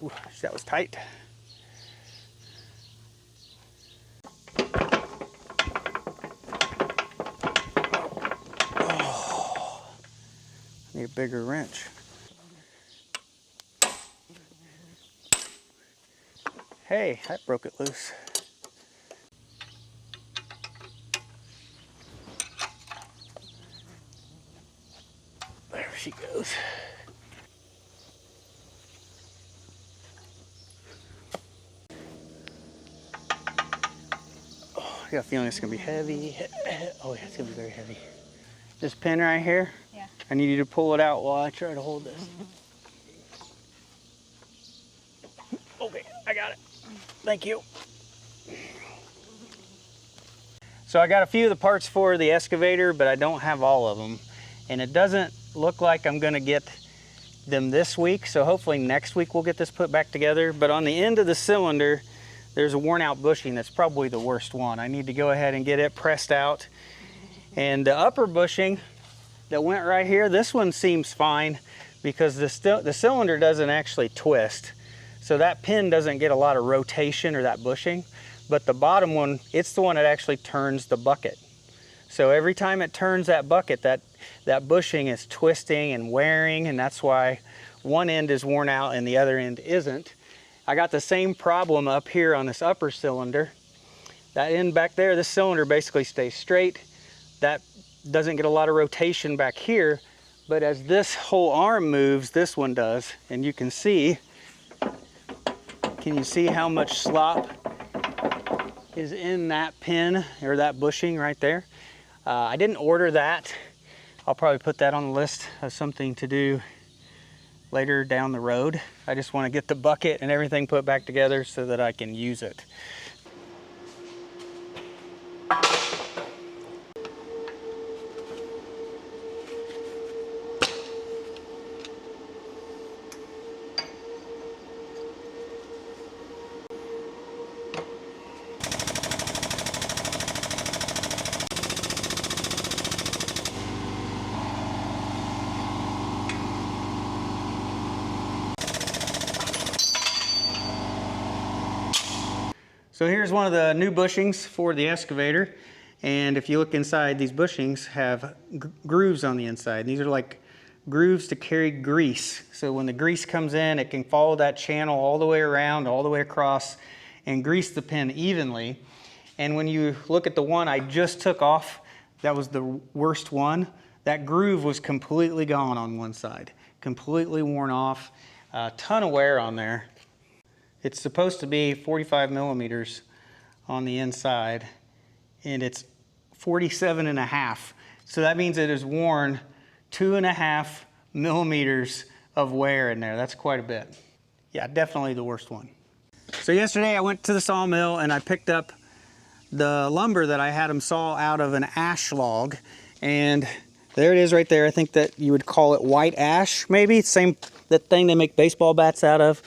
Ooh, that was tight. Oh, need a bigger wrench. Hey, that broke it loose. There she goes. Oh, I got a feeling it's gonna be heavy. Oh yeah, it's gonna be very heavy. This pin right here, yeah. I need you to pull it out while I try to hold this. Okay, I got it. Thank you. So I got a few of the parts for the excavator, but I don't have all of them. And it doesn't look like I'm gonna get them this week, so hopefully next week we'll get this put back together. But on the end of the cylinder, there's a worn out bushing that's probably the worst one. I need to go ahead and get it pressed out. And the upper bushing that went right here, this one seems fine because the cylinder doesn't actually twist. So that pin doesn't get a lot of rotation or that bushing. But the bottom one, it's the one that actually turns the bucket. So every time it turns that bucket, that bushing is twisting and wearing, and that's why one end is worn out and the other end isn't. I got the same problem up here on this upper cylinder. That end back there, this cylinder basically stays straight. That doesn't get a lot of rotation back here, but as this whole arm moves, this one does. And you can see how much slop is in that pin or that bushing right there? I didn't order that. I'll probably put that on the list of something to do later down the road. I just want to get the bucket and everything put back together so that I can use it. So here's one of the new bushings for the excavator. And if you look inside, these bushings have grooves on the inside. And these are like grooves to carry grease. So when the grease comes in, it can follow that channel all the way around, all the way across, and grease the pin evenly. And when you look at the one I just took off, that was the worst one. That groove was completely gone on one side, completely worn off, a ton of wear on there. It's supposed to be 45 millimeters on the inside, and it's 47.5. So that means it has worn 2.5 millimeters of wear in there. That's quite a bit. Yeah, definitely the worst one. So yesterday I went to the sawmill and I picked up the lumber that I had them saw out of an ash log. And there it is right there. I think that you would call it white ash, maybe. Same, that thing they make baseball bats out of.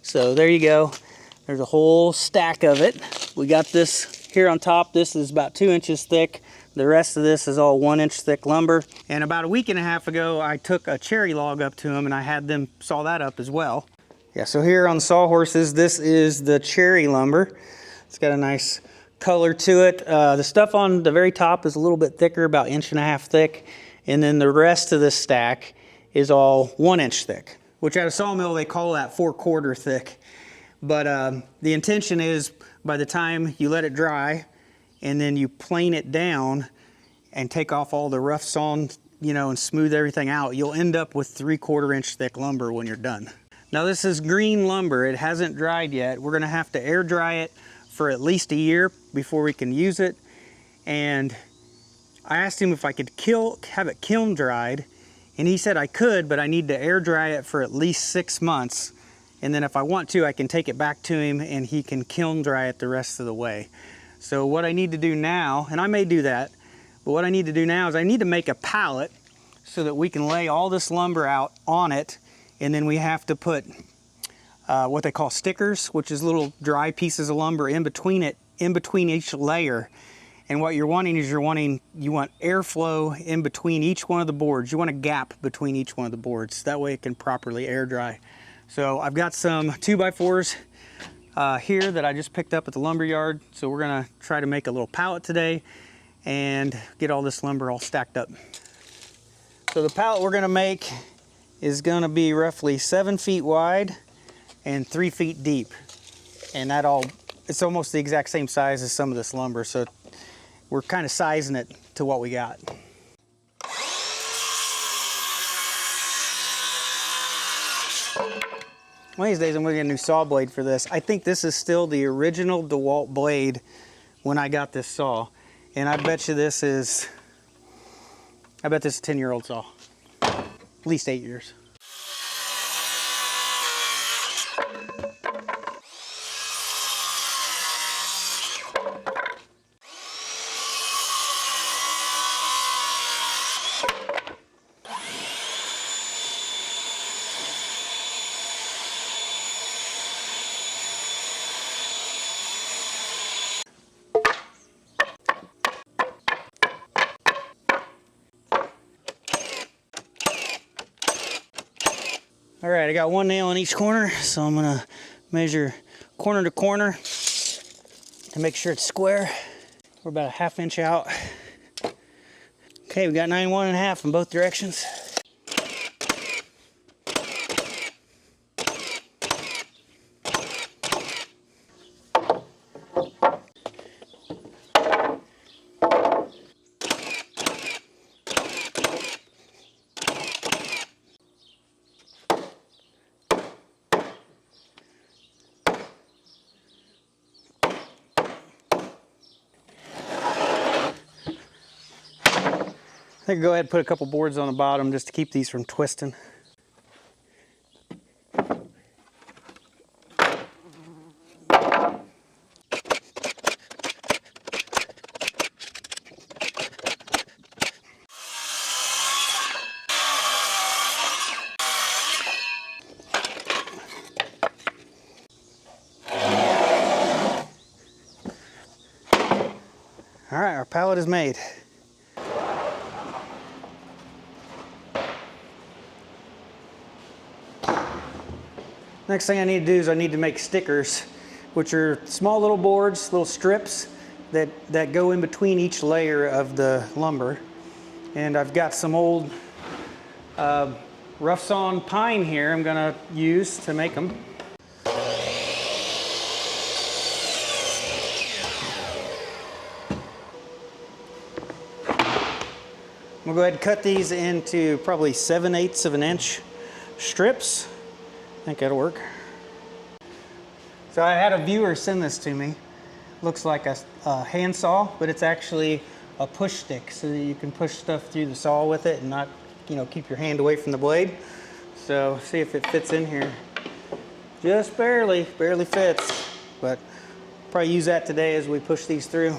So there you go. There's a whole stack of it. We got this here on top. This is about 2 inches thick. The rest of this is all 1 inch thick lumber. And about a week and a half ago, I took a cherry log up to them and I had them saw that up as well. Yeah, so here on Sawhorses, this is the cherry lumber. It's got a nice color to it. The stuff on the very top is a little bit thicker, about 1.5 inches thick. And then the rest of the stack is all 1 inch thick, which at a sawmill, they call that 4/4 thick. But the intention is by the time you let it dry and then you plane it down and take off all the rough sawn, you know, and smooth everything out, you'll end up with 3/4 inch thick lumber when you're done. Now this is green lumber. It hasn't dried yet. We're gonna have to air dry it for at least a year before we can use it. And I asked him if I could have it kiln dried, and he said I could, but I need to air dry it for at least 6 months. And then if I want to, I can take it back to him and he can kiln dry it the rest of the way. So what I need to do now, and I may do that, but what I need to do now is I need to make a pallet so that we can lay all this lumber out on it. And then we have to put what they call stickers, which is little dry pieces of lumber in between it, in between each layer. And what you're wanting is you want airflow in between each one of the boards. You want a gap between each one of the boards. That way it can properly air dry So I've got some 2x4s here that I just picked up at the lumber yard. So we're gonna try to make a little pallet today and get all this lumber all stacked up. So the pallet we're gonna make is gonna be roughly 7 feet wide and 3 feet deep. And it's almost the exact same size as some of this lumber. So we're kind of sizing it to what we got. One of these days I'm gonna get a new saw blade for this. I think this is still the original DeWalt blade when I got this saw. And I bet you this is a 10-year-old saw. At least 8 years. All right, I got one nail in each corner, so I'm gonna measure corner to corner to make sure it's square. We're about a 1/2 inch out. Okay, we got 91.5 in both directions. I think I'll go ahead and put a couple boards on the bottom just to keep these from twisting. All right, our pallet is made. Next thing I need to do is I need to make stickers, which are small little boards, little strips that go in between each layer of the lumber. And I've got some old rough sawn pine here I'm gonna use to make them. I'm gonna go ahead and cut these into probably 7/8 of an inch strips. I think that'll work. So I had a viewer send this to me. Looks like a hand saw, but it's actually a push stick, so that you can push stuff through the saw with it and not, keep your hand away from the blade. So see if it fits in here. Just barely fits, but probably use that today as we push these through.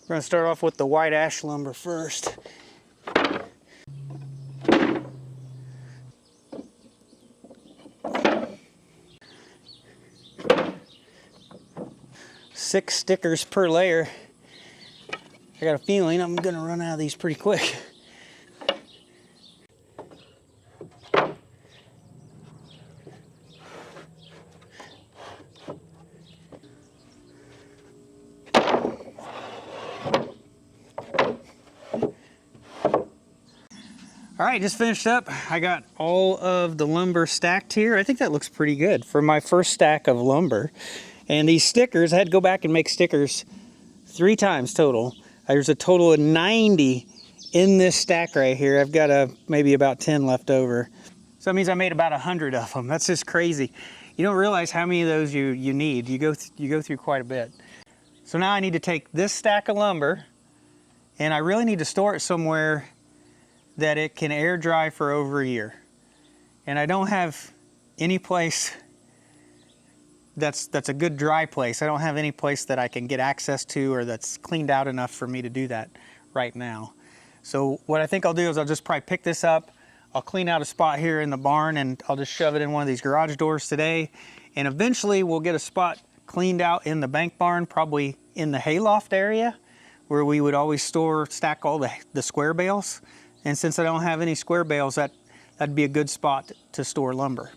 We're gonna start off with the white ash lumber first. Six stickers per layer. I got a feeling I'm gonna run out of these pretty quick. All right, just finished up. I got all of the lumber stacked here. I think that looks pretty good for my first stack of lumber. And these stickers, I had to go back and make stickers 3 times total. There's a total of 90 in this stack right here. I've got maybe about 10 left over. So that means I made about 100 of them. That's just crazy. You don't realize how many of those you need. You go through quite a bit. So now I need to take this stack of lumber, and I really need to store it somewhere that it can air dry for over a year. And I don't have any place that's a good dry place. I don't have any place that I can get access to or that's cleaned out enough for me to do that right now. So what I think I'll do is I'll just probably pick this up. I'll clean out a spot here in the barn and I'll just shove it in one of these garage doors today. And eventually we'll get a spot cleaned out in the bank barn, probably in the hayloft area where we would always stack all the square bales. And since I don't have any square bales, that'd be a good spot to store lumber.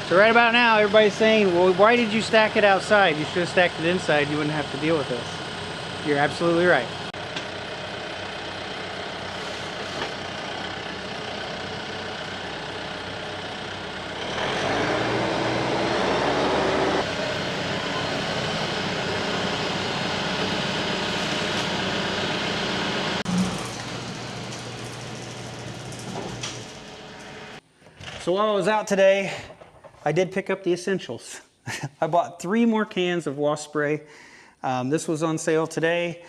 So right about now, everybody's saying, well, why did you stack it outside? You should have stacked it inside. You wouldn't have to deal with this. You're absolutely right. So while I was out today, I did pick up the essentials. I bought 3 more cans of wasp spray. This was on sale today,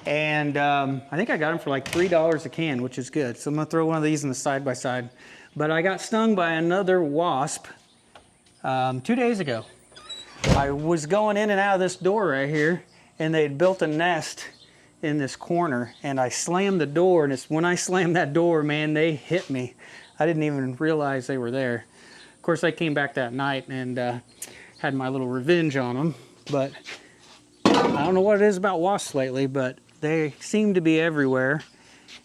and I think I got them for like $3 a can, which is good. So I'm gonna throw one of these in the side by side. But I got stung by another wasp 2 days ago. I was going in and out of this door right here, and they had built a nest in this corner, and I slammed the door, and when I slammed that door, man, they hit me. I didn't even realize they were there. Of course, I came back that night and had my little revenge on them, but I don't know what it is about wasps lately, but they seem to be everywhere.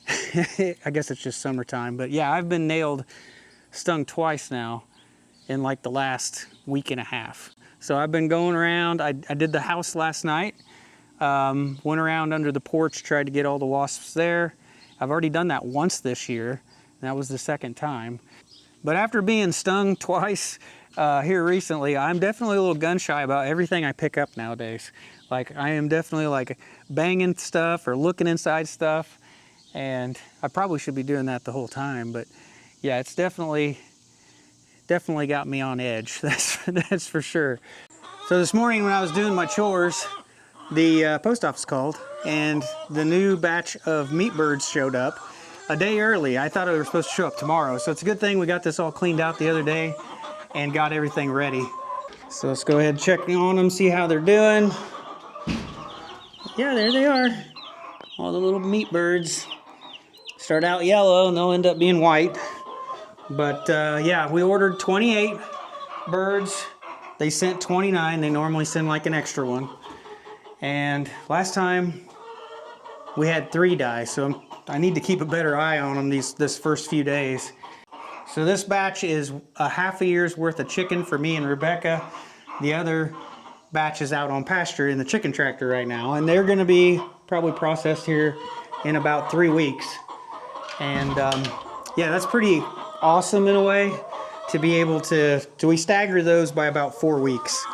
I guess it's just summertime, but yeah, I've been stung twice now in like the last week and a half. So I've been going around. I did the house last night, went around under the porch, tried to get all the wasps there. I've already done that once this year, and that was the second time. But after being stung twice here recently, I'm definitely a little gun shy about everything I pick up nowadays. Like, I am definitely like banging stuff or looking inside stuff, and I probably should be doing that the whole time. But yeah, it's definitely got me on edge. That's for sure. So this morning when I was doing my chores, the post office called, and the new batch of meat birds showed up a day early. I thought they were supposed to show up tomorrow, so it's a good thing we got this all cleaned out the other day and got everything ready. So let's go ahead and check on them, see how they're doing. Yeah, there they are. All the little meat birds. Start out yellow and they'll end up being white. But yeah, we ordered 28 birds. They sent 29. They normally send like an extra one. And last time we had 3 die, so I need to keep a better eye on them this first few days. So this batch is a half a year's worth of chicken for me and Rebecca. The other batch is out on pasture in the chicken tractor right now, and they're gonna be probably processed here in about 3 weeks. And yeah, that's pretty awesome in a way to be able to we stagger those by about 4 weeks.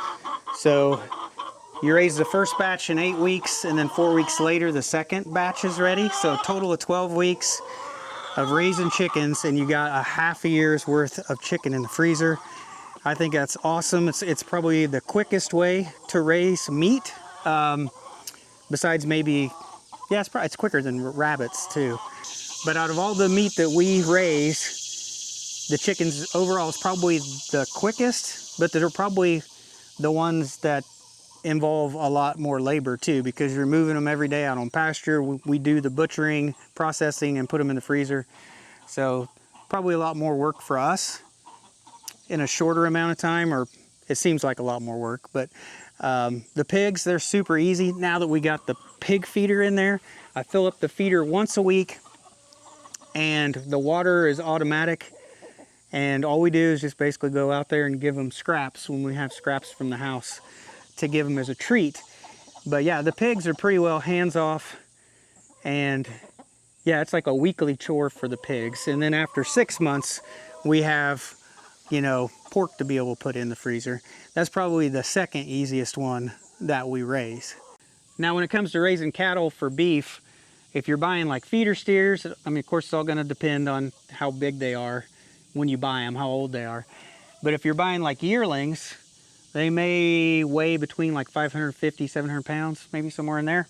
So you raise the first batch in 8 weeks, and then 4 weeks later, the second batch is ready. So a total of 12 weeks of raising chickens, and you got a half a year's worth of chicken in the freezer. I think that's awesome. It's probably the quickest way to raise meat. Besides maybe, yeah, it's quicker than rabbits too. But out of all the meat that we raise, the chickens overall is probably the quickest, but they're probably the ones that involve a lot more labor too, because you're moving them every day out on pasture. We do the butchering, processing, and put them in the freezer. So probably a lot more work for us in a shorter amount of time, or it seems like a lot more work. But the pigs, they're super easy. Now that we got the pig feeder in there, I fill up the feeder once a week, and the water is automatic. And all we do is just basically go out there and give them scraps when we have scraps from the house to give them as a treat. But yeah, the pigs are pretty well hands off, and yeah, it's like a weekly chore for the pigs. And then after 6 months, we have, you know, pork to be able to put in the freezer. That's probably the second easiest one that we raise. Now, when it comes to raising cattle for beef, if you're buying like feeder steers, I mean, of course, it's all going to depend on how big they are when you buy them, how old they are. But if you're buying like yearlings, they may weigh between like 550, 700 pounds, maybe somewhere in there.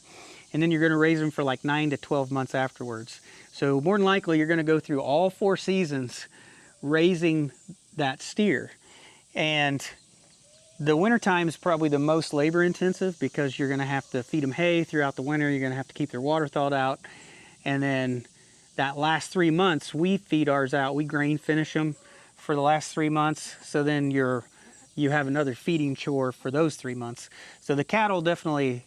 And then you're going to raise them for like 9 to 12 months afterwards. So more than likely, you're going to go through all 4 seasons raising that steer. And the wintertime is probably the most labor intensive, because you're going to have to feed them hay throughout the winter. You're going to have to keep their water thawed out. And then that last 3 months, we feed ours out. We grain finish them for the last 3 months. So then you have another feeding chore for those 3 months. So the cattle definitely,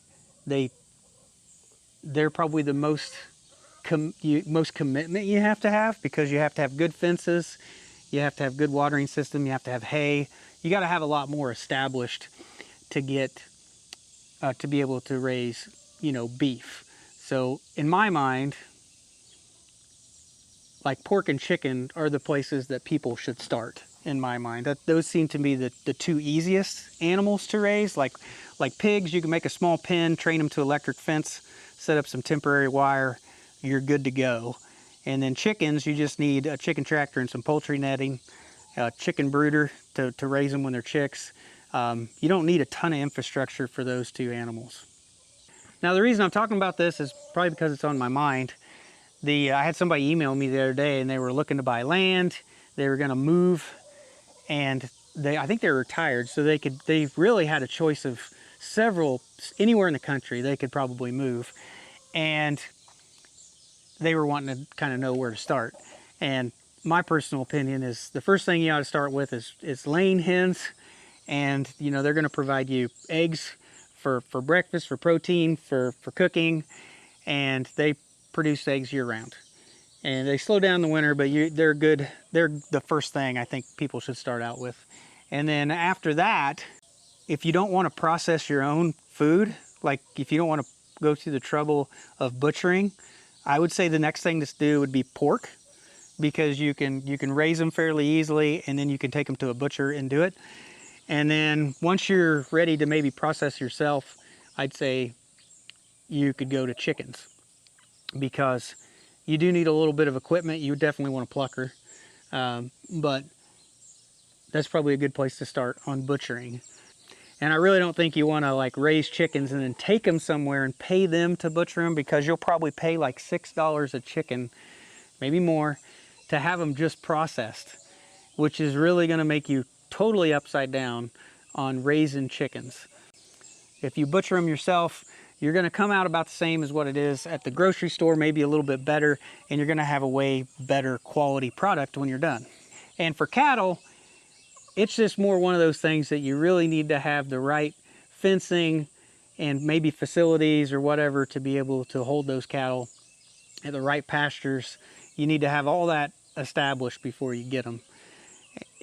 they're probably the most commitment you have to have, because you have to have good fences, you have to have good watering system, you have to have hay. You got to have a lot more established to get to be able to raise, you know, beef. So in my mind, like pork and chicken are the places that people should start. In my mind, those seem to be the 2 easiest animals to raise. Like pigs, you can make a small pen, train them to electric fence, set up some temporary wire, you're good to go. And then chickens, you just need a chicken tractor and some poultry netting, a chicken brooder to raise them when they're chicks. You don't need a ton of infrastructure for those 2 animals. Now, the reason I'm talking about this is probably because it's on my mind. I had somebody email me the other day, and they were looking to buy land. They were going to move, and I think they're retired, so they really had a choice of anywhere in the country they could probably move. And they were wanting to kind of know where to start. And my personal opinion is the first thing you ought to start with is laying hens. And you know, they're going to provide you eggs for breakfast, for protein, for cooking, and they produce eggs year round. And they slow down in the winter, but they're good. They're the first thing I think people should start out with. And then after that, if you don't want to process your own food, like if you don't want to go through the trouble of butchering, I would say the next thing to do would be pork, because you can raise them fairly easily, and then you can take them to a butcher and do it. And then once you're ready to maybe process yourself, I'd say you could go to chickens, because you do need a little bit of equipment. You definitely want a plucker, but that's probably a good place to start on butchering. And I really don't think you want to like raise chickens and then take them somewhere and pay them to butcher them, because you'll probably pay like $6 a chicken, maybe more, to have them just processed, which is really going to make you totally upside down on raising chickens. If you butcher them yourself, you're going to come out about the same as what it is at the grocery store, maybe a little bit better, and you're going to have a way better quality product when you're done. And for cattle, it's just more one of those things that you really need to have the right fencing and maybe facilities or whatever to be able to hold those cattle at the right pastures. You need to have all that established before you get them.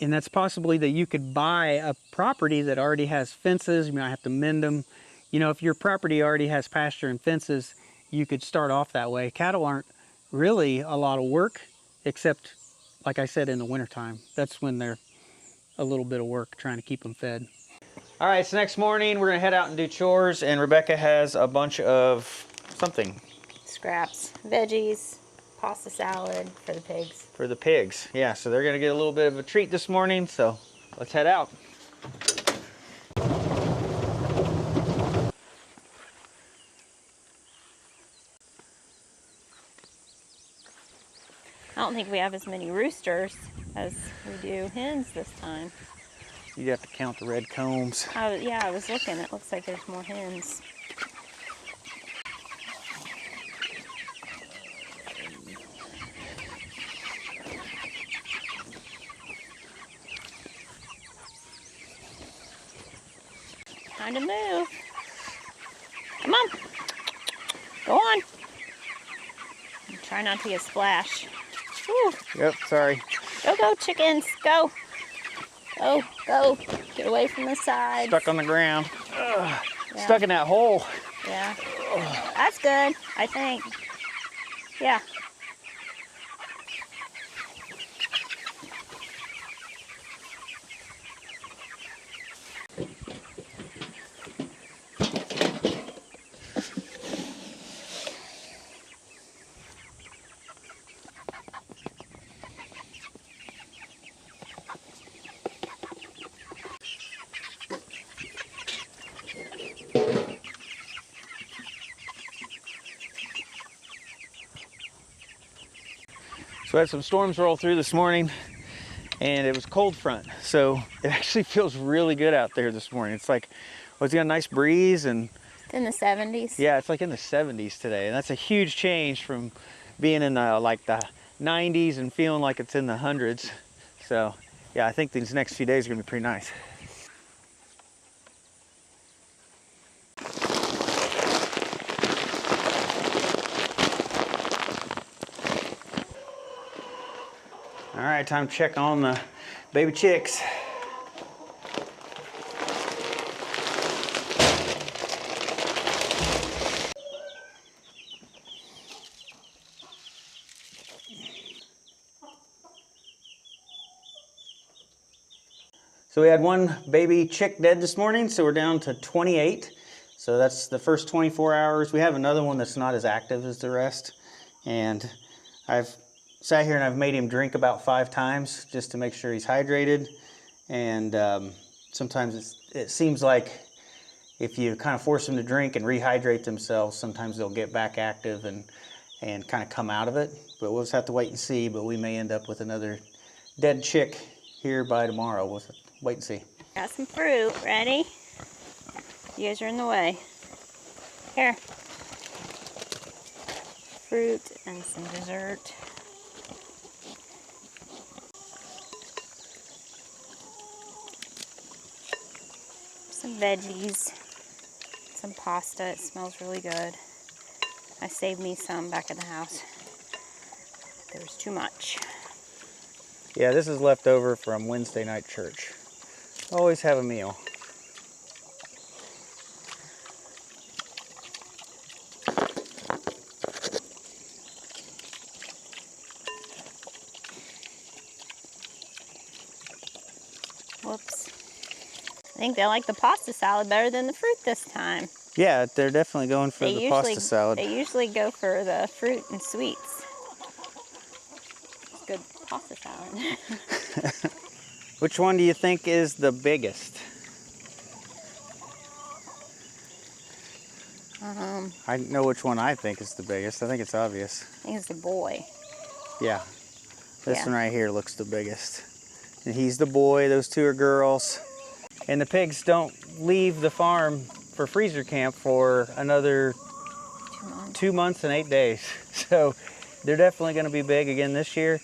And that's possibly that you could buy a property that already has fences. You might have to mend them. You know, if your property already has pasture and fences, you could start off that way. Cattle aren't really a lot of work, except, like I said, in the wintertime. That's when they're a little bit of work trying to keep them fed. All right, so next morning we're gonna head out and do chores, and Rebecca has a bunch of something. Scraps, veggies, pasta salad for the pigs. For the pigs, yeah, so they're gonna get a little bit of a treat this morning, so let's head out. I don't think we have as many roosters as we do hens this time. You'd have to count the red combs. Yeah, I was looking. It looks like there's more hens. Time to move. Come on. Go on. Try not to get splashed. Woo. Yep, sorry. Go, go, chickens. Go. Go, go. Get away from the sides. Stuck on the ground. Yeah. Stuck in that hole. Yeah. That's good, I think. Yeah. So I had some storms roll through this morning and it was cold front. So it actually feels really good out there this morning. It's like, well, it's got a nice breeze and It's in the 70s. yeah, it's like in the 70s today. And that's a huge change from being in like the 90s and feeling like it's in the hundreds. So yeah, I think these next few days are gonna be pretty nice. All right, time to check on the baby chicks. So we had one baby chick dead this morning, so we're down to 28. So that's the first 24 hours. We have another one that's not as active as the rest. And I've sat here and I've made him drink about 5 times just to make sure he's hydrated. And sometimes it seems like if you kind of force them to drink and rehydrate themselves, sometimes they'll get back active and kind of come out of it. But we'll just have to wait and see. But we may end up with another dead chick here by tomorrow. We'll wait and see. Got some fruit. Ready? You guys are in the way. Here. Fruit and some dessert. Some veggies. Some pasta. It smells really good. I saved me some back at the house. There was too much. Yeah, this is left over from Wednesday night church. Always have a meal. Whoops. I think they like the pasta salad better than the fruit this time. Yeah, they're definitely going for the pasta salad. They usually go for the fruit and sweets. Good pasta salad. Which one do you think is the biggest? I know which one I think is the biggest. I think it's obvious. I think it's the boy. Yeah. This Yeah. one right here looks the biggest. And he's the boy, those two are girls. And the pigs don't leave the farm for freezer camp for another 2 months. 2 months and 8 days. So they're definitely going to be big again this year.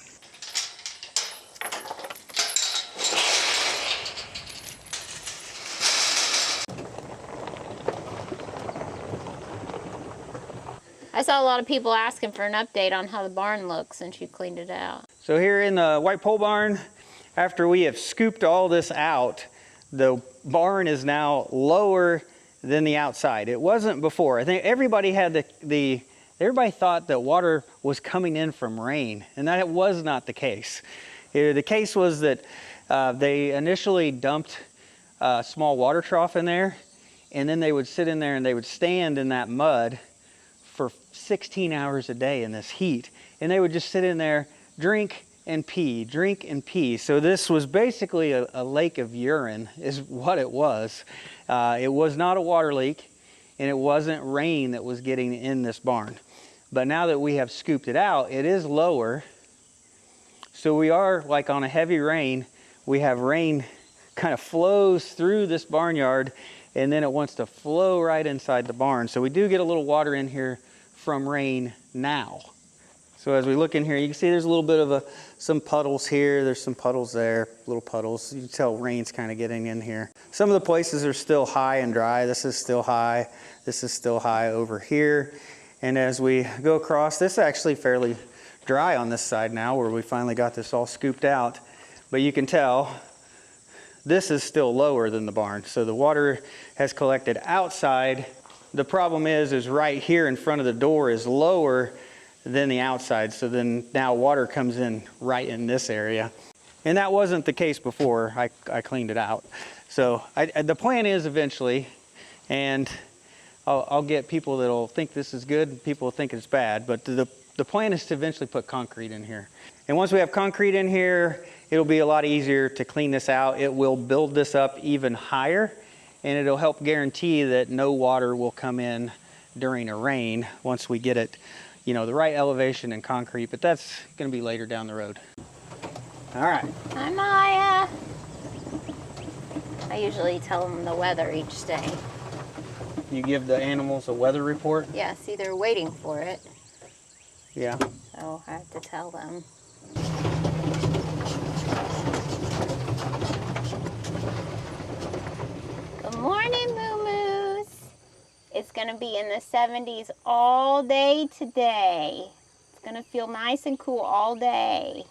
I saw a lot of people asking for an update on how the barn looks since you cleaned it out. So here in the white pole barn, after we have scooped all this out, the barn is now lower than the outside. It wasn't before. I think everybody had everybody thought that water was coming in from rain, and that was not the case. The case was that they initially dumped a small water trough in there, and then they would sit in there and they would stand in that mud for 16 hours a day in this heat, and they would just sit in there, drink, and pee, drink and pee. So this was basically a lake of urine is what it was. It was not a water leak, and it wasn't rain that was getting in this barn. But now that we have scooped it out, it is lower. So we are like on a heavy rain, we have rain kind of flows through this barnyard, and then it wants to flow right inside the barn. So we do get a little water in here from rain now. So as we look in here, you can see there's a little bit of some puddles here. There's some puddles there, little puddles. You can tell rain's kind of getting in here. Some of the places are still high and dry. This is still high. This is still high over here. And as we go across, this is actually fairly dry on this side now where we finally got this all scooped out. But you can tell this is still lower than the barn. So the water has collected outside. The problem is right here in front of the door is lower than the outside. So then now water comes in right in this area. And that wasn't the case before I cleaned it out. So the plan is eventually, and I'll get people that'll think this is good, people will think it's bad, but the plan is to eventually put concrete in here. And once we have concrete in here, it'll be a lot easier to clean this out. It will build this up even higher, and it'll help guarantee that no water will come in during a rain once we get it, you know, the right elevation and concrete, but that's gonna be later down the road. All right. Hi, Maya. I usually tell them the weather each day. You give the animals a weather report? Yeah, see, they're waiting for it. Yeah. So I have to tell them. Good morning, Moo-Moos. It's gonna be in the 70s all day today. It's gonna feel nice and cool all day.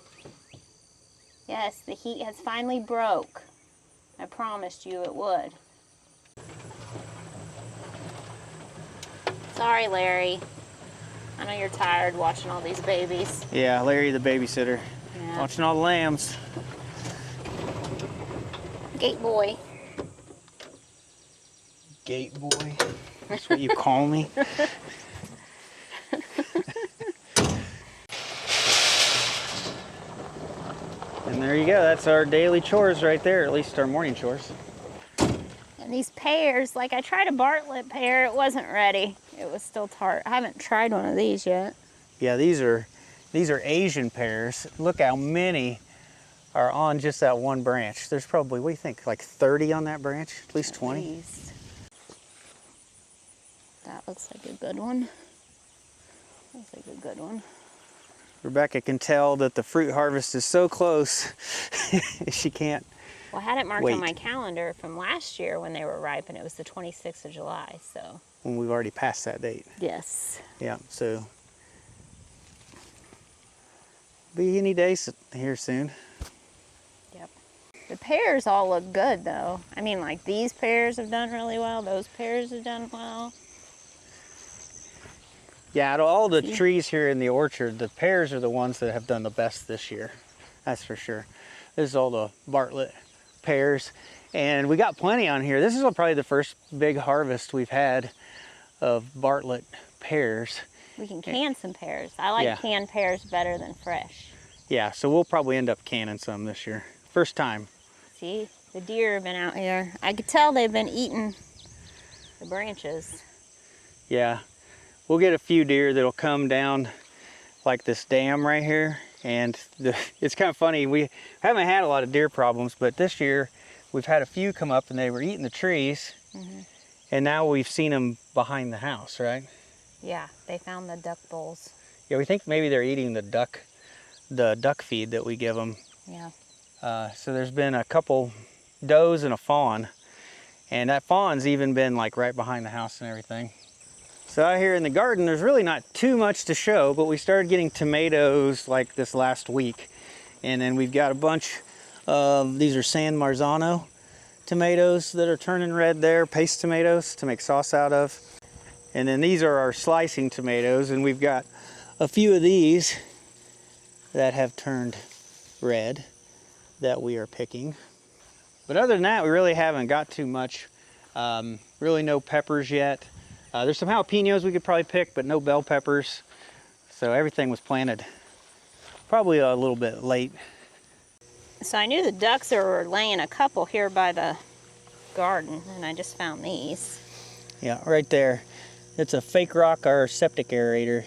Yes, the heat has finally broke. I promised you it would. Sorry, Larry. I know you're tired watching all these babies. Yeah, Larry the babysitter. Yeah. Watching all the lambs. Gate boy. Gate boy. That's what you call me. And there you go. That's our daily chores right there, at least our morning chores. And these pears, like I tried a Bartlett pear, it wasn't ready. It was still tart. I haven't tried one of these yet. Yeah, these are Asian pears. Look how many are on just that one branch. There's probably, what do you think, like 30 on that branch? At least 20? Least. That looks like a good one. Looks like a good one. Rebecca can tell that the fruit harvest is so close, she can't Well, I had it marked wait. on my calendar from last year when they were ripe, and it was the 26th of July, so. When we've already passed that date. Yes. Yeah, so be any day here soon. Yep. The pears all look good, though. I mean, like these pears have done really well. Those pears have done well. Yeah, out of all the trees here in the orchard, the pears are the ones that have done the best this year. That's for sure. This is all the Bartlett pears. And we got plenty on here. This is probably the first big harvest we've had of Bartlett pears. We can can some pears. I like canned pears better than fresh. Yeah, so we'll probably end up canning some this year. First time. See, the deer have been out here. I could tell they've been eating the branches. Yeah. We'll get a few deer that'll come down like this dam right here. And it's kind of funny, we haven't had a lot of deer problems, but this year we've had a few come up and they were eating the trees. Mm-hmm. And now we've seen them behind the house, right? Yeah, they found the duck bowls. Yeah, we think maybe they're eating the duck feed that we give them. Yeah. So there's been a couple does and a fawn. And that fawn's even been like right behind the house and everything. So out here in the garden, there's really not too much to show, but we started getting tomatoes like this last week. And then we've got a bunch of, these are San Marzano tomatoes that are turning red there, paste tomatoes to make sauce out of. And then these are our slicing tomatoes, and we've got a few of these that have turned red that we are picking. But other than that, we really haven't got too much. Really no peppers yet. There's some jalapenos we could probably pick, but no bell peppers. So everything was planted probably a little bit late. So I knew the ducks were laying a couple here by the garden, and I just found these. Yeah, right there. It's a fake rock our septic aerator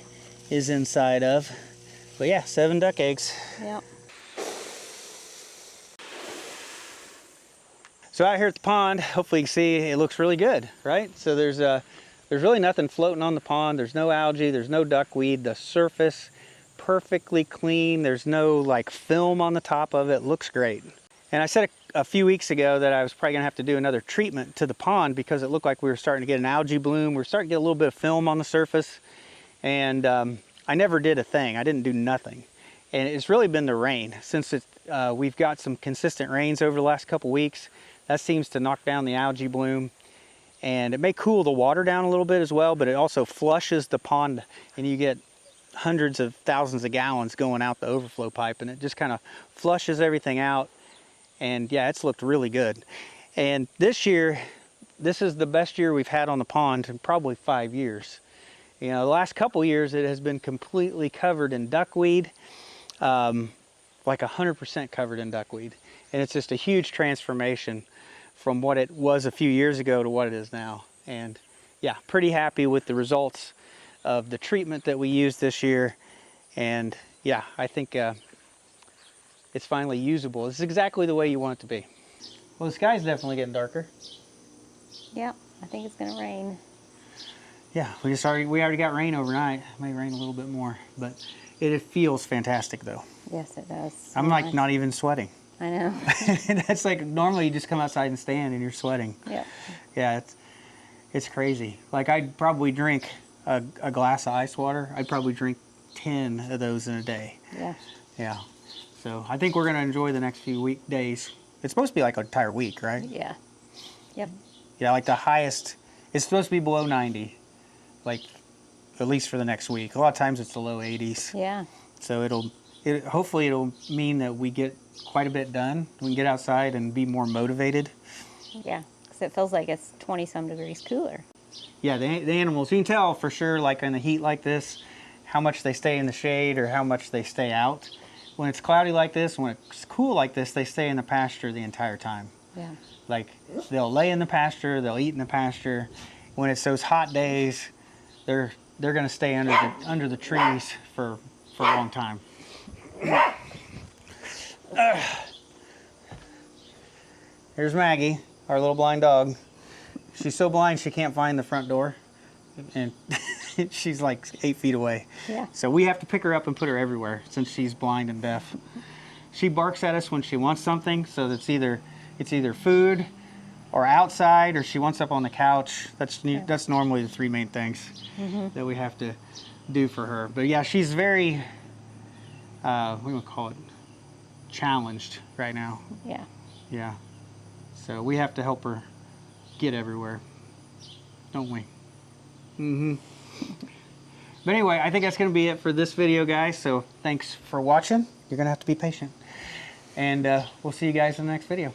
is inside of. But yeah, 7 duck eggs. Yep. So out here at the pond, hopefully you can see it looks really good, right? So there's really nothing floating on the pond. There's no algae, there's no duckweed. The surface perfectly clean. There's no like film on the top of it. Looks great. And I said a few weeks ago that I was probably gonna have to do another treatment to the pond because it looked like we were starting to get an algae bloom. We're starting to get a little bit of film on the surface. And I never did a thing. I didn't do nothing. And it's really been the rain. Since we've got some consistent rains over the last couple weeks, that seems to knock down the algae bloom. And it may cool the water down a little bit as well, but it also flushes the pond and you get hundreds of thousands of gallons going out the overflow pipe, and it just kind of flushes everything out. And yeah, it's looked really good. And this year, this is the best year we've had on the pond in probably 5 years. You know, the last couple years it has been completely covered in duckweed, like 100% covered in duckweed. And it's just a huge transformation from what it was a few years ago to what it is now. And yeah, pretty happy with the results of the treatment that we used this year. And yeah, I think it's finally usable. It's exactly the way you want it to be. Well, the sky's definitely getting darker. Yep, I think it's gonna rain. Yeah, we already got rain overnight. It may rain a little bit more, but it feels fantastic though. Yes, it does. I'm like not even sweating. I know. That's like normally you just come outside and stand and you're sweating. Yep. Yeah, it's crazy. Like I'd probably drink a glass of ice water. I'd probably drink 10 of those in a day. Yeah. Yeah. So I think we're gonna enjoy the next few weekdays. It's supposed to be like an entire week, right? Yeah. Yep. Yeah, like the highest, it's supposed to be below 90, like at least for the next week. A lot of times it's the low 80s. Yeah. So hopefully it'll mean that we get quite a bit done. We can get outside and be more motivated. Yeah, because it feels like it's 20-some degrees cooler. Yeah, the animals, you can tell for sure, like in the heat like this, how much they stay in the shade or how much they stay out. When it's cloudy like this, when it's cool like this, they stay in the pasture the entire time. Yeah. Like they'll lay in the pasture, they'll eat in the pasture. When it's those hot days, they're gonna stay under the trees for a long time. Here's Maggie, our little blind dog. She's so blind she can't find the front door, and she's like 8 feet away. Yeah. So we have to pick her up and put her everywhere since she's blind and deaf. She barks at us when she wants something, so it's either food or outside, or she wants up on the couch. That's normally the 3 main things that we have to do for her. But yeah, she's very, what do you call it, challenged right now. Yeah. Yeah. So we have to help her get everywhere, don't we? But anyway, I think that's going to be it for this video, guys. So thanks for watching. You're going to have to be patient. And we'll see you guys in the next video.